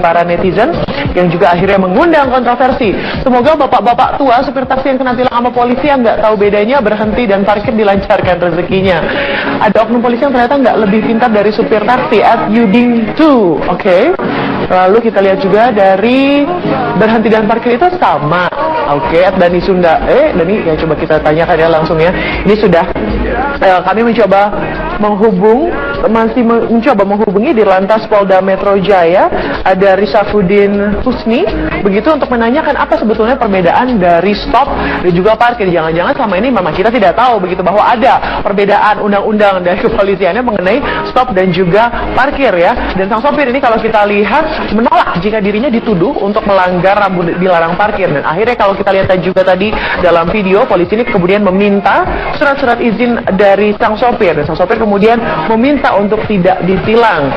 para netizen yang juga akhirnya mengundang kontroversi. Semoga bapak-bapak tua supir taksi yang kena tilang sama polisi yang nggak tahu bedanya berhenti dan parkir dilancarkan rezekinya. Ada oknum polisi yang ternyata nggak lebih pintar dari supir taksi at Yuding 2. Oke. Lalu kita lihat juga dari berhenti dan parkir itu sama. Oke, Dani Sunda. Dani, ya coba kita tanyakan ya langsung ya. Ini sudah kami mencoba mencoba menghubungi di Lantas Polda Metro Jaya, ada Risafuddin Husni, begitu untuk menanyakan apa sebetulnya perbedaan dari stop dan juga parkir. Jangan-jangan selama ini memang kita tidak tahu begitu bahwa ada perbedaan undang-undang dari kepolisiannya mengenai stop dan juga parkir ya. Dan sang sopir ini kalau kita lihat menolak jika dirinya dituduh untuk melanggar rambu dilarang parkir. Dan akhirnya kalau kita lihat juga tadi dalam video, polisi ini kemudian meminta surat-surat izin dari sang sopir. Dan sang sopir kemudian meminta untuk tidak ditilang.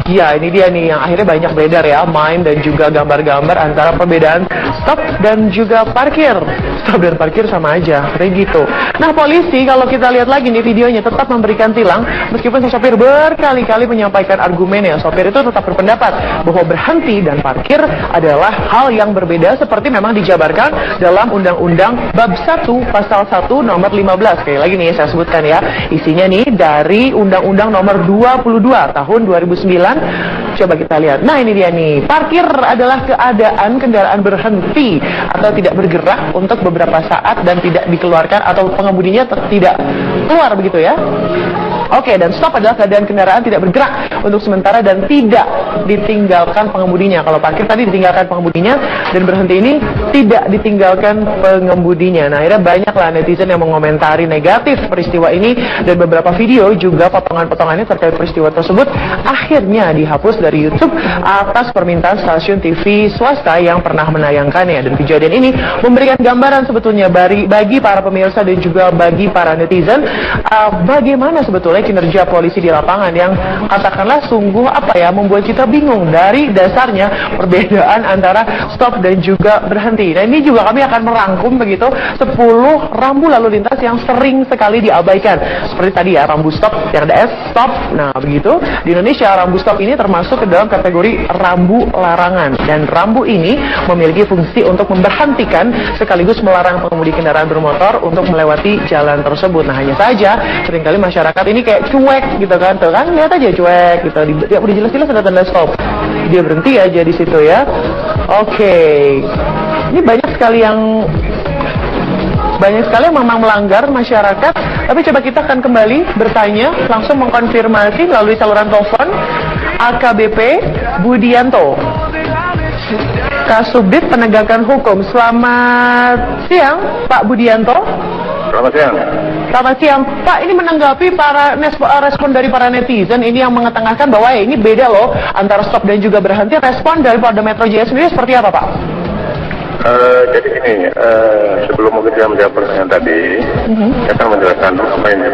Ya, ini dia nih yang akhirnya banyak beredar ya, meme dan juga gambar-gambar antara perbedaan stop dan juga parkir. Stop dan parkir sama aja, kayak gitu. Nah, polisi kalau kita lihat lagi nih videonya tetap memberikan tilang meskipun si sopir berkali-kali menyampaikan argumennya. Sopir itu tetap berpendapat bahwa berhenti dan parkir adalah hal yang berbeda seperti memang dijabarkan dalam Undang-Undang Bab 1 Pasal 1 Nomor 15. Sekali lagi nih saya sebutkan ya, isinya nih dari Undang-Undang Nomor 22 Tahun 2009. Coba kita lihat. Nah, ini dia nih. Parkir adalah keadaan kendaraan berhenti atau tidak bergerak untuk beberapa saat dan tidak dikeluarkan atau pengemudinya tidak keluar begitu ya. Oke, dan stop adalah keadaan kendaraan tidak bergerak untuk sementara dan tidak ditinggalkan pengemudinya. Kalau parkir tadi ditinggalkan pengemudinya, dan berhenti ini tidak ditinggalkan pengemudinya. Nah, akhirnya banyaklah netizen yang mengomentari negatif peristiwa ini, dan beberapa video juga potongan-potongannya terkait peristiwa tersebut akhirnya dihapus dari YouTube atas permintaan stasiun TV swasta yang pernah menayangkannya. Dan kejadian ini memberikan gambaran sebetulnya bagi para pemirsa dan juga bagi para netizen bagaimana sebetulnya kinerja polisi di lapangan yang katakanlah sungguh membuat kita bingung dari dasarnya perbedaan antara stop dan juga berhenti. Nah, ini juga kami akan merangkum begitu 10 rambu lalu lintas yang sering sekali diabaikan. Seperti tadi ya, rambu stop yang ada S stop. Nah, begitu di Indonesia rambu stop ini termasuk ke dalam kategori rambu larangan, dan rambu ini memiliki fungsi untuk memberhentikan sekaligus melarang pengemudi kendaraan bermotor untuk melewati jalan tersebut. Nah, hanya saja seringkali masyarakat ini kayak cuek gitu kan, tuh kan lihat aja cuek gitu, ya udah jelas-jelas ada tanda stop, dia berhenti aja di situ ya. Oke, ini banyak sekali yang memang melanggar masyarakat. Tapi coba kita akan kembali bertanya langsung mengkonfirmasi melalui saluran telepon AKBP Budianto, Kasubdit Penegakan Hukum. Selamat siang Pak Budianto. Selamat siang. Selamat siang, Pak. Ini menanggapi respon dari para netizen ini yang mengetengahkan bahwa ini beda loh antara stop dan juga berhenti. Respon dari Polda Metro Jaya sendiri seperti apa, Pak? Jadi ini sebelum mungkin saya menjawab pertanyaan tadi, saya akan menjelaskan apa ini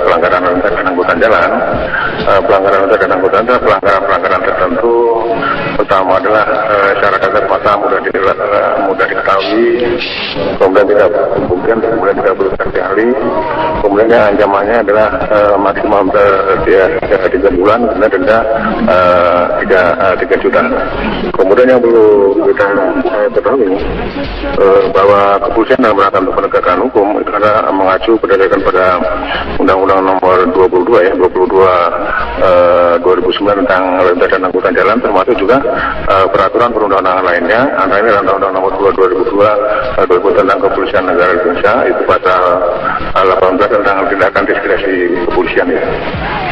pelanggaran lalu lintas dan angkutan jalan. Pelanggaran lalu lintas dan angkutan jalan, pelanggaran tertentu. Pertama adalah syarat dasar mata mudah diketahui, kemudian tidak perlu terkali, kemudian yang ancamannya adalah maksimal 3 bulan, kemudian denda 3 juta. Kemudian yang perlu kita ketahui bahwa kepolisian dalam rangka untuk penegakan hukum itu adalah mengacu berdasarkan pada Undang-Undang Nomor 22 2009 tentang lalu lintas dan angkutan jalan, termasuk juga peraturan perundang-undangan lainnya, antara ini Undang-Undang Nomor 2002 tentang Kepolisian Negara Indonesia, itu pasal 18 tentang tindakan diskresi kepolisian ya.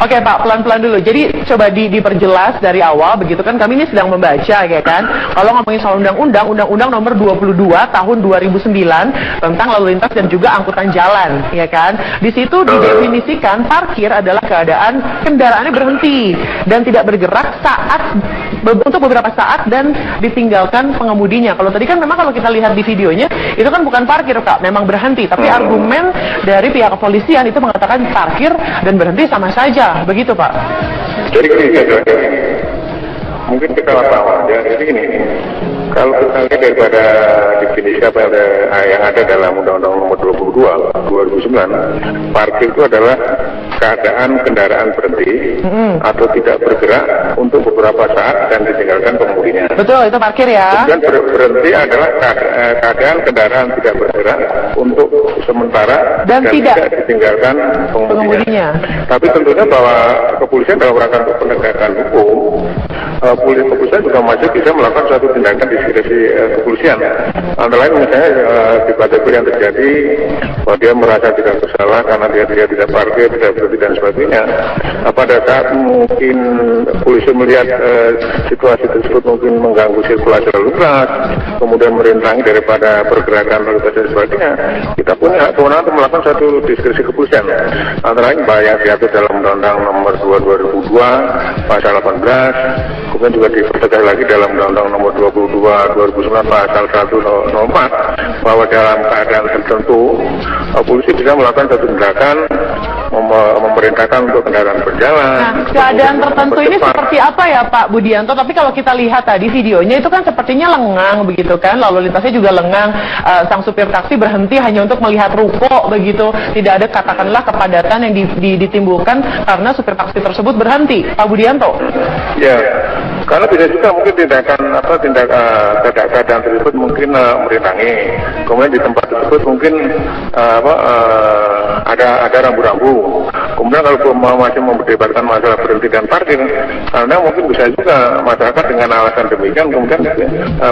Oke Pak, pelan-pelan dulu. Jadi coba diperjelas dari awal begitu kan, kami ini sedang membaca ya kan. Kalau ngomongin soal Undang-Undang Nomor 22 Tahun 2009 tentang lalu lintas dan juga angkutan jalan, ya kan. Di situ didefinisikan parkir adalah keadaan kendaraannya berhenti dan tidak bergerak untuk beberapa saat dan ditinggalkan pengemudinya. Kalau tadi kan memang kalau kita lihat di videonya itu kan bukan parkir Pak, memang berhenti. Tapi argumen dari pihak kepolisian itu mengatakan parkir dan berhenti sama saja, begitu Pak. Jadi mungkin kita paham ya. Jadi ini kalau kita lihat daripada definisi apa yang ada dalam Undang-Undang Nomor 22 2009, parkir itu adalah keadaan kendaraan berhenti atau tidak bergerak untuk beberapa saat dan ditinggalkan pengemudi. Betul, itu parkir ya. Kemudian berhenti adalah keadaan kendaraan tidak bergerak untuk sementara Dan tidak ditinggalkan pengemudinya. Tapi tentunya bahwa kepolisian dalam rangka penegakan hukum, kepolisian juga masih bisa melakukan suatu tindakan diskresi kepolisian. Antara lain misalnya di KTP yang terjadi bahwa dia merasa tidak bersalah karena dia tidak parkir, tidak berhenti dan sebagainya. Pada saat mungkin polisi melihat situasi tersebut mungkin mengganggu sirkulasi lalu lintas, kemudian merintangi daripada pergerakan lalu lintas dan sebagainya, kita punya kewenangan untuk melakukan suatu diskresi kepolisian. Antara lain yang diatur dalam Undang-Undang Nomor 2 2002 Pasal 18, kemudian juga dipertegas lagi dalam Undang-Undang Nomor 22 2009 Pasal 104 bahwa dalam keadaan tertentu polisi bisa melakukan satu tindakan memerintahkan untuk kendaraan berjalan. Nah, keadaan tertentu ini seperti apa ya Pak Budianto? Tapi kalau kita lihat tadi videonya itu kan sepertinya lengang begitu kan, lalu lintasnya juga lengang. Sang supir taksi berhenti hanya untuk melihat ruko begitu. Tidak ada katakanlah kepadatan yang ditimbulkan karena supir taksi tersebut berhenti. Pak Budianto. Ya, karena bisa juga mungkin tindakan keadaan tersebut mungkin merintangi. Kemudian di tempat tersebut mungkin ada rambu-rambu. Kemudian kalau masih memperdebatkan masalah berhenti dan parkir, karena mungkin bisa juga masyarakat dengan alasan demikian kemudian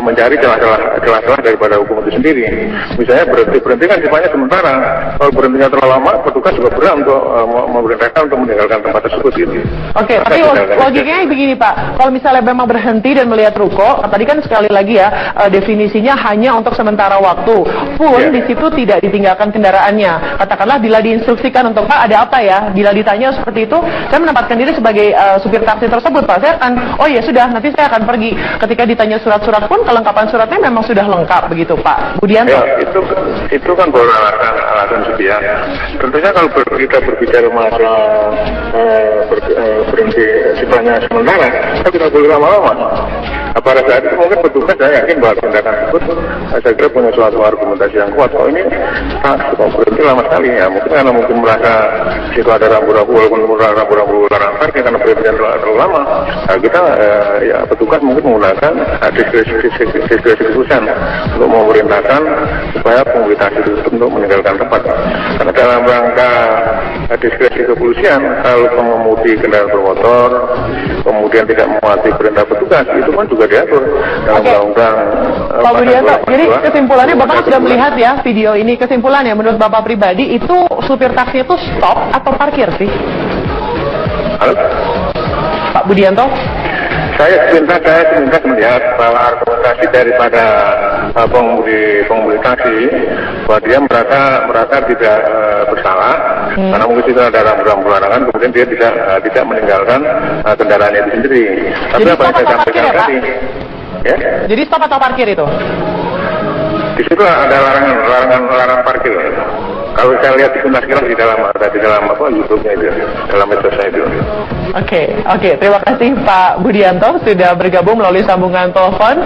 mencari celah-celah daripada hukum itu sendiri. Misalnya berhenti kan sifatnya sementara. Kalau berhentinya terlalu lama, petugas juga berhak untuk memerintahkan untuk meninggalkan tempat tersebut. Gitu. Oke, tapi logikanya begini Pak, kalau misalnya memang berhenti dan melihat ruko, tadi kan sekali lagi ya definisinya hanya untuk sementara waktu, pun di situ tidak ditinggalkan kendaraannya. Katakanlah bila diinstruksikan untuk Pak ada apa ya, bila ditanya seperti itu, saya menempatkan diri sebagai supir taksi tersebut Pak, saya akan, oh ya sudah, nanti saya akan pergi. Ketika ditanya surat-surat pun kelengkapan suratnya memang sudah lengkap begitu Pak Budianto. Ya, itu kan baru alasan sepiak. Tentunya kalau kita berbicara masalah berhenti sifatnya sementara, kita boleh lama-lama. Pada saat itu mungkin petugas saya yakin bahwa tindakan tersebut saya kira punya suatu argumentasi yang kuat. Kalau ini berhenti lama sekali ya, mungkin karena mungkin merasa situ ada rambu-rambu, walaupun rambu-rambu larangan parkir karena berhenti terlalu lama. Nah, kita ya petugas mungkin menggunakan diskresi keputusan untuk memerintahkan supaya pengemudi taksi tersebut untuk meninggalkan tempat. Karena dalam rangka diskresi kepolisian, kalau pengemudi kendaraan bermotor kemudian tidak mematuhi perintah petugas, itu kan juga diatur dalam undang-undang. Pak Budianto, jadi kesimpulannya Bapak sudah melihat ya video ini, kesimpulannya menurut Bapak pribadi itu supir taksi itu stop atau parkir sih? Halo? Pak Budianto? Saya sebentar melihat bahwa argumentasi daripada pengemudi taksi bahwa dia merasa tidak bersalah karena mungkin itu ada rambu-rambu larangan, kemudian dia tidak meninggalkan kendaraannya itu sendiri. Tapi jadi apa yang saya sampaikan tadi, ya? Jadi stop atau parkir itu? Di situ ada larangan parkir. Kalau saya lihat di sekilas di dalam YouTube-nya itu, dalam medsosnya itu. Oke, terima kasih Pak Budianto sudah bergabung melalui sambungan telepon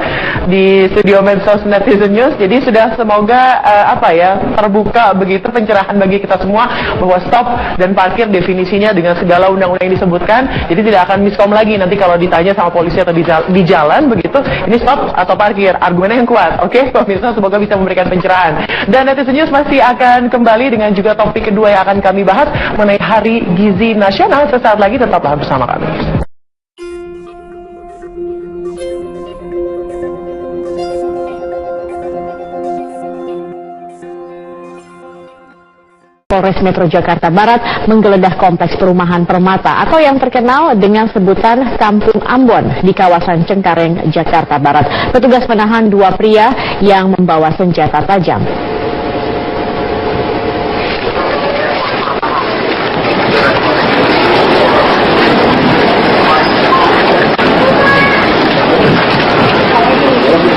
di studio Medsos Netizen News. Jadi sudah semoga terbuka begitu pencerahan bagi kita semua bahwa stop dan parkir definisinya dengan segala undang-undang yang disebutkan. Jadi tidak akan miskom lagi nanti kalau ditanya sama polisi atau di jalan begitu, ini stop atau parkir, argumennya yang kuat. Oke, pemirsa semoga bisa memberikan pencerahan. Dan Netizen News masih akan kembali dengan juga topik kedua yang akan kami bahas mengenai Hari Gizi Nasional. Sesaat lagi tetaplah bersama kami. Polres Metro Jakarta Barat menggeledah kompleks perumahan Permata atau yang terkenal dengan sebutan Kampung Ambon di kawasan Cengkareng, Jakarta Barat. Petugas menahan dua pria yang membawa senjata tajam.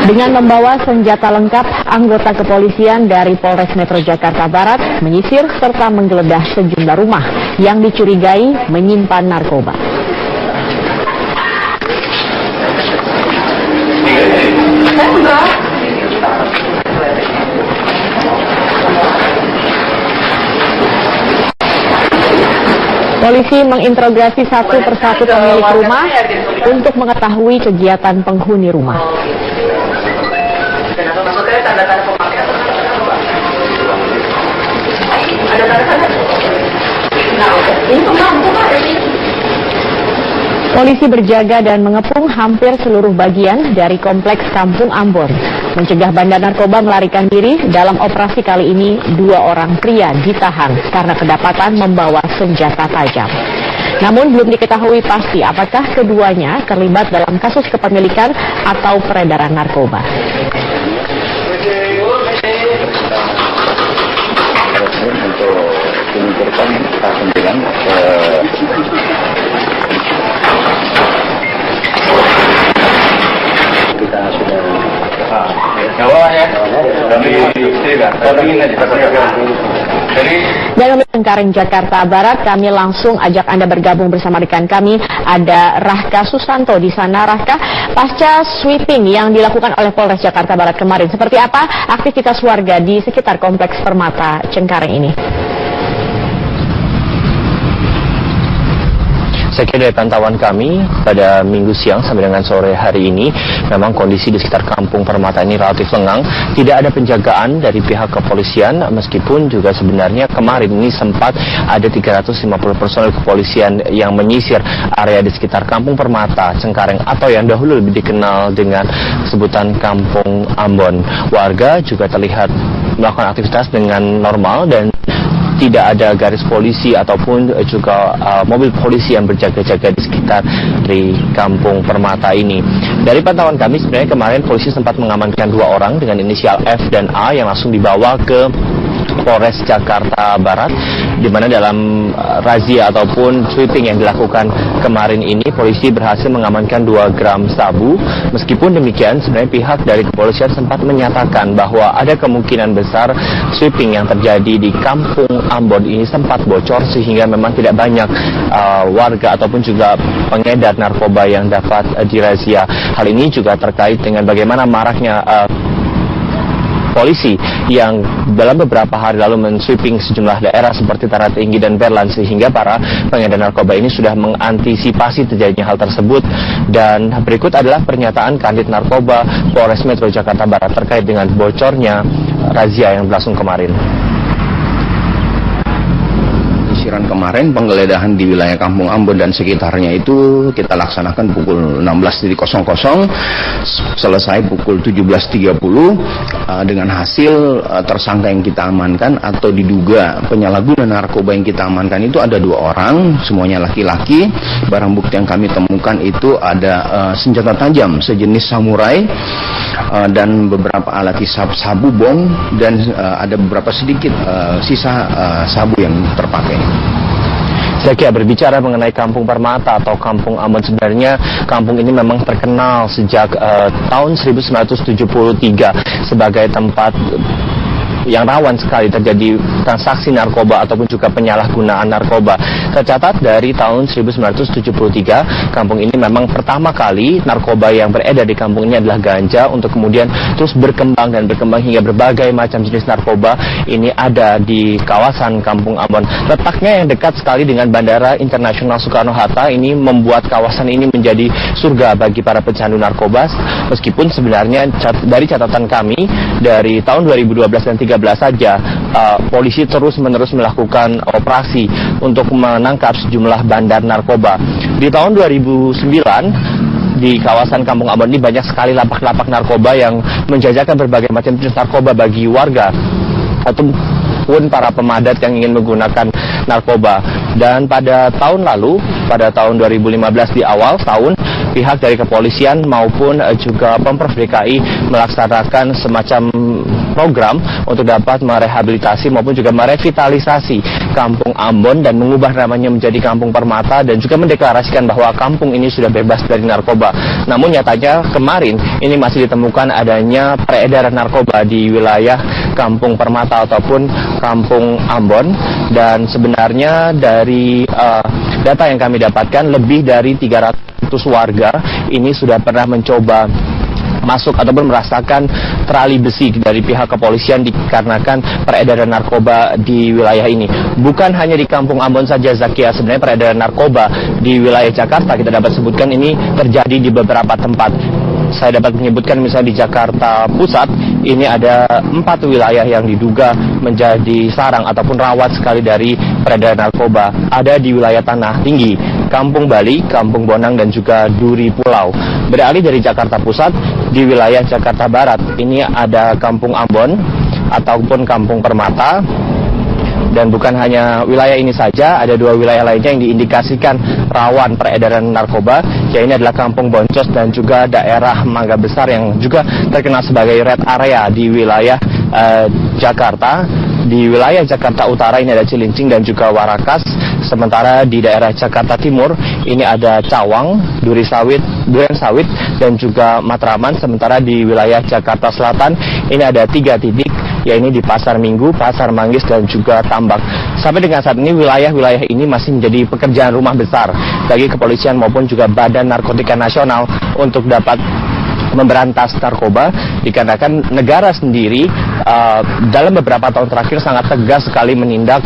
Dengan membawa senjata lengkap, anggota kepolisian dari Polres Metro Jakarta Barat menyisir serta menggeledah sejumlah rumah yang dicurigai menyimpan narkoba. Polisi menginterogasi satu persatu pemilik rumah untuk mengetahui kegiatan penghuni rumah. Polisi berjaga dan mengepung hampir seluruh bagian dari kompleks Kampung Ambon. Mencegah bandar narkoba melarikan diri, dalam operasi kali ini 2 orang pria ditahan karena kedapatan membawa senjata tajam. Namun belum diketahui pasti apakah keduanya terlibat dalam kasus kepemilikan atau peredaran narkoba. Untuk mengumpulkan sembilan kita sudah jawab ya Dari Cengkareng, Jakarta Barat, kami langsung ajak Anda bergabung bersama rekan kami. Ada Rahka Susanto di sana. Rahka, pasca sweeping yang dilakukan oleh Polres Jakarta Barat kemarin, seperti apa aktivitas warga di sekitar Kompleks Permata Cengkareng ini? Saya kira dari pantauan kami pada minggu siang sampai dengan sore hari ini, memang kondisi di sekitar Kampung Permata ini relatif lengang. Tidak ada penjagaan dari pihak kepolisian, meskipun juga sebenarnya kemarin ini sempat ada 350 personel kepolisian yang menyisir area di sekitar Kampung Permata Cengkareng, atau yang dahulu lebih dikenal dengan sebutan Kampung Ambon. Warga juga terlihat melakukan aktivitas dengan normal dan tidak ada garis polisi ataupun juga mobil polisi yang berjaga-jaga di sekitar dari Kampung Permata ini. Dari pantauan kami sebenarnya kemarin polisi sempat mengamankan 2 orang dengan inisial F dan A yang langsung dibawa ke Polres Jakarta Barat, di mana dalam razia ataupun sweeping yang dilakukan kemarin ini polisi berhasil mengamankan 2 gram sabu. Meskipun demikian sebenarnya pihak dari kepolisian sempat menyatakan bahwa ada kemungkinan besar sweeping yang terjadi di Kampung Ambon ini sempat bocor sehingga memang tidak banyak warga ataupun juga pengedar narkoba yang dapat dirazia. Hal ini juga terkait dengan bagaimana maraknya polisi yang dalam beberapa hari lalu men-sweeping sejumlah daerah seperti Taratinggi dan Berlan, sehingga para pengedar narkoba ini sudah mengantisipasi terjadinya hal tersebut. Dan berikut adalah pernyataan Kanit Narkoba Polres Metro Jakarta Barat terkait dengan bocornya razia yang berlangsung kemarin. Kemarin penggeledahan di wilayah Kampung Ambon dan sekitarnya itu kita laksanakan pukul 16.00, selesai pukul 17.30 dengan hasil tersangka yang kita amankan atau diduga penyalahguna narkoba yang kita amankan itu ada 2 orang, semuanya laki-laki. Barang bukti yang kami temukan itu ada senjata tajam sejenis samurai dan beberapa alat hisap sabu bom, dan ada beberapa sedikit sisa sabu yang terpakai. Saya kira berbicara mengenai Kampung Permata atau Kampung Ambon, sebenarnya kampung ini memang terkenal sejak tahun 1973 sebagai tempat yang rawan sekali terjadi transaksi narkoba ataupun juga penyalahgunaan narkoba. Tercatat dari tahun 1973, kampung ini memang pertama kali narkoba yang beredar di kampung ini adalah ganja, untuk kemudian terus berkembang dan berkembang hingga berbagai macam jenis narkoba ini ada di kawasan Kampung Ambon. Letaknya yang dekat sekali dengan Bandara Internasional Soekarno-Hatta ini membuat kawasan ini menjadi surga bagi para pecandu narkoba, meskipun sebenarnya dari catatan kami dari tahun 2012 dan 2013 saja polisi terus-menerus melakukan operasi untuk menangkap sejumlah bandar narkoba. Di tahun 2009 di kawasan Kampung Ambon ini banyak sekali lapak-lapak narkoba yang menjajakan berbagai macam jenis narkoba bagi warga ataupun para pemadat yang ingin menggunakan narkoba. Dan pada tahun lalu, pada tahun 2015 di awal tahun, pihak dari kepolisian maupun juga Pemprov DKI melaksanakan semacam program untuk dapat merehabilitasi maupun juga merevitalisasi Kampung Ambon dan mengubah namanya menjadi Kampung Permata, dan juga mendeklarasikan bahwa kampung ini sudah bebas dari narkoba. Namun nyatanya kemarin ini masih ditemukan adanya peredaran narkoba di wilayah Kampung Permata ataupun Kampung Ambon, dan sebenarnya dari data yang kami dapatkan lebih dari 300 warga ini sudah pernah mencoba masuk ataupun merasakan terali besi dari pihak kepolisian dikarenakan peredaran narkoba di wilayah ini. Bukan hanya di Kampung Ambon saja, Zakia, sebenarnya peredaran narkoba di wilayah Jakarta kita dapat sebutkan ini terjadi di beberapa tempat. Saya dapat menyebutkan misalnya di Jakarta Pusat, ini ada 4 wilayah yang diduga menjadi sarang ataupun rawat sekali dari peredaran narkoba. Ada di wilayah Tanah Tinggi, Kampung Bali, Kampung Bonang, dan juga Duri Pulau. Beralih dari Jakarta Pusat, di wilayah Jakarta Barat, ini ada Kampung Ambon ataupun Kampung Permata. Dan bukan hanya wilayah ini saja, ada 2 wilayah lainnya yang diindikasikan rawan peredaran narkoba. Ini adalah Kampung Boncos dan juga daerah Mangga Besar yang juga terkenal sebagai red area di wilayah Jakarta. Di wilayah Jakarta Utara ini ada Cilincing dan juga Warakas. Sementara di daerah Jakarta Timur ini ada Cawang, Duren Sawit, dan juga Matraman. Sementara di wilayah Jakarta Selatan ini ada 3 titik, yaitu di Pasar Minggu, Pasar Manggis, dan juga Tambak. Sampai dengan saat ini wilayah-wilayah ini masih menjadi pekerjaan rumah besar bagi kepolisian maupun juga Badan Narkotika Nasional untuk dapat memberantas narkoba, dikarenakan negara sendiri dalam beberapa tahun terakhir sangat tegas sekali menindak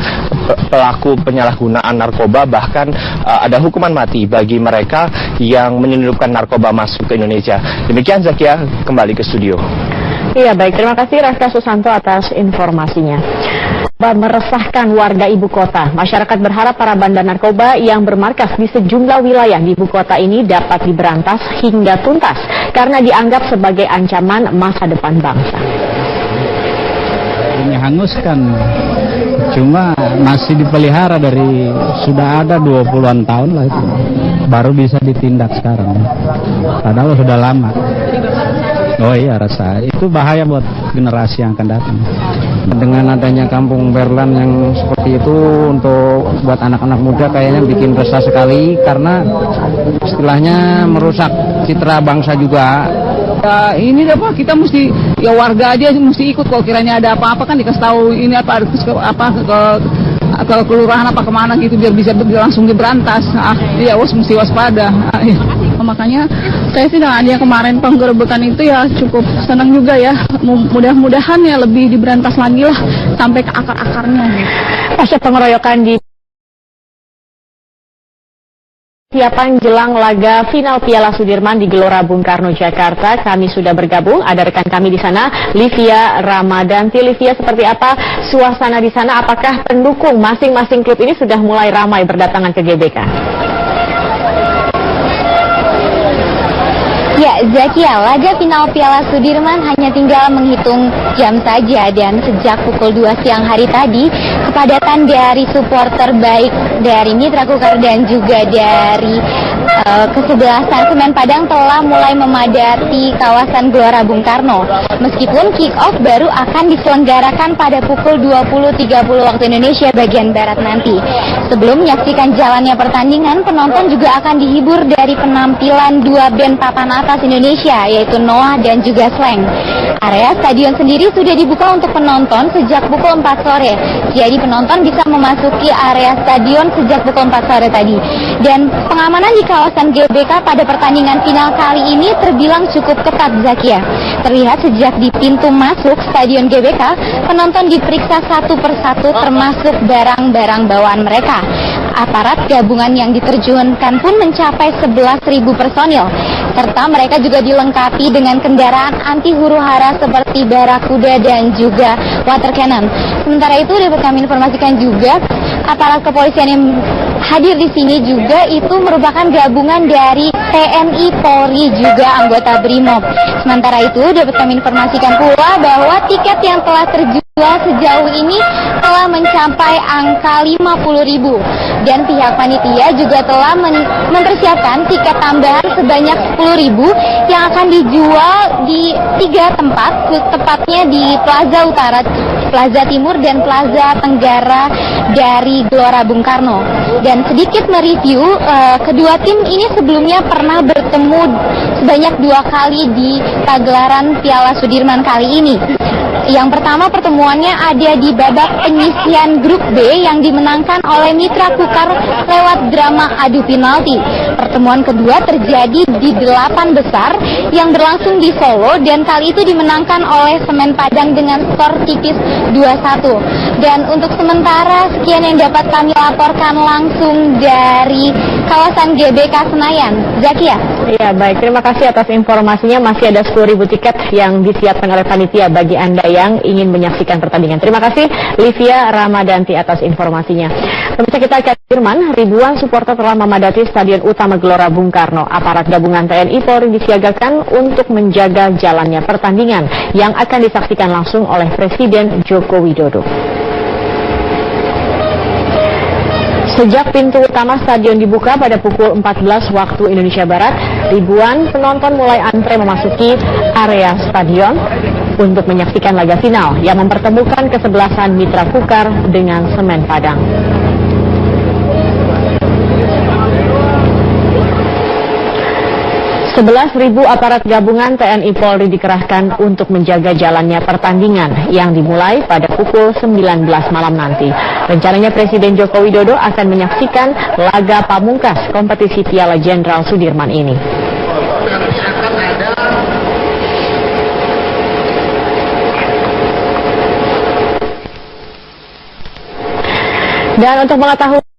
pelaku penyalahgunaan narkoba, bahkan ada hukuman mati bagi mereka yang menyelundupkan narkoba masuk ke Indonesia. Demikian, Zakia, kembali ke studio. Iya, baik, terima kasih Raka Susanto atas informasinya. Meresahkan warga ibu kota. Masyarakat berharap para bandar narkoba yang bermarkas di sejumlah wilayah di ibu kota ini dapat diberantas hingga tuntas karena dianggap sebagai ancaman masa depan bangsa. Ini hanguskan, cuma masih dipelihara dari sudah ada 20-an tahun lah itu, baru bisa ditindak sekarang. Padahal sudah lama. Oh iya, rasa itu bahaya buat generasi yang akan datang. Dengan adanya kampung Berlan yang seperti itu untuk buat anak-anak muda kayaknya bikin resah sekali, karena istilahnya merusak citra bangsa juga. Ya, ini apa, kita mesti, ya warga aja mesti ikut, kalau kiranya ada apa-apa kan dikasih tahu ini apa ke kelurahan apa kemana gitu, biar bisa langsung diberantas. Iya, mesti waspada. Makanya saya sih dengan adanya kemarin penggerebekan itu ya cukup senang juga ya. Mudah-mudahan ya lebih diberantas lagi lah sampai ke akar-akarnya. Pasca pengeroyokan di siapan jelang laga final Piala Sudirman di Gelora Bung Karno, Jakarta, kami sudah bergabung. Ada rekan kami di sana, Livia Ramadanti. Livia, seperti apa suasana di sana? Apakah pendukung masing-masing klub ini sudah mulai ramai berdatangan ke GBK? Ya, Zakia, laga final Piala Sudirman hanya tinggal menghitung jam saja, dan sejak pukul 2 siang hari tadi, kepadatan dari supporter baik dari Mitra Kukar dan juga dari kesebelasan Semen Padang telah mulai memadati kawasan Gelora Bung Karno. Meskipun kick-off baru akan diselenggarakan pada pukul 20.30 waktu Indonesia bagian Barat nanti. Sebelum menyaksikan jalannya pertandingan, penonton juga akan dihibur dari penampilan 2 band papan atas Indonesia, yaitu Noah dan juga Slang. Area stadion sendiri sudah dibuka untuk penonton sejak pukul 4 sore. Jadi penonton bisa memasuki area stadion sejak pukul 4 sore tadi. Dan pengamanan di kawasan GBK pada pertandingan final kali ini terbilang cukup ketat, Zakia. Terlihat sejak di pintu masuk stadion GBK, penonton diperiksa satu persatu termasuk barang-barang bawaan mereka. Aparat gabungan yang diterjunkan pun mencapai 11.000 personil, serta mereka juga dilengkapi dengan kendaraan anti huru-hara seperti barakuda dan juga water cannon. Sementara itu dapat kami informasikan juga aparat kepolisian yang hadir di sini juga itu merupakan gabungan dari TNI, Polri, juga anggota BRIMOB. Sementara itu dapat kami informasikan pula bahwa tiket yang telah terjual sejauh ini telah mencapai angka 50.000, dan pihak panitia juga telah mempersiapkan tiket tambahan sebanyak 10.000 yang akan dijual di 3 tempat, tepatnya di Plaza Utara, Plaza Timur, dan Plaza Tenggara dari Gelora Bung Karno. Dan sedikit mereview, kedua tim ini sebelumnya pernah bertemu sebanyak 2 kali di pagelaran Piala Sudirman kali ini. Yang pertama pertemuannya ada di babak penyisihan grup B yang dimenangkan oleh Mitra Kukar lewat drama adu penalti. pertemuan kedua terjadi di 8 besar yang berlangsung di Solo dan kali itu dimenangkan oleh Semen Padang dengan skor tipis 2-1. Dan untuk sementara sekian yang dapat kami laporkan langsung dari kawasan GBK Senayan. Zakia. Iya, baik. Terima kasih atas informasinya. Masih ada 10.000 tiket yang disiapkan oleh panitia bagi Anda yang ingin menyaksikan pertandingan. Terima kasih Livia Ramadanti atas informasinya. Pemirsa, kita ke Jerman, ribuan supporter telah memadati Stadion Utama Gelora Bung Karno. Aparat gabungan TNI Polri disiagakan untuk menjaga jalannya pertandingan yang akan disaksikan langsung oleh Presiden Joko Widodo. Sejak pintu utama stadion dibuka pada pukul 14 waktu Indonesia Barat, ribuan penonton mulai antre memasuki area stadion untuk menyaksikan laga final yang mempertemukan kesebelasan Mitra Kukar dengan Semen Padang. Ribu aparat gabungan TNI Polri dikerahkan untuk menjaga jalannya pertandingan yang dimulai pada pukul 19 malam nanti. Rencananya Presiden Joko Widodo akan menyaksikan laga pamungkas kompetisi Piala Jenderal Sudirman ini. Dan untuk mengetahui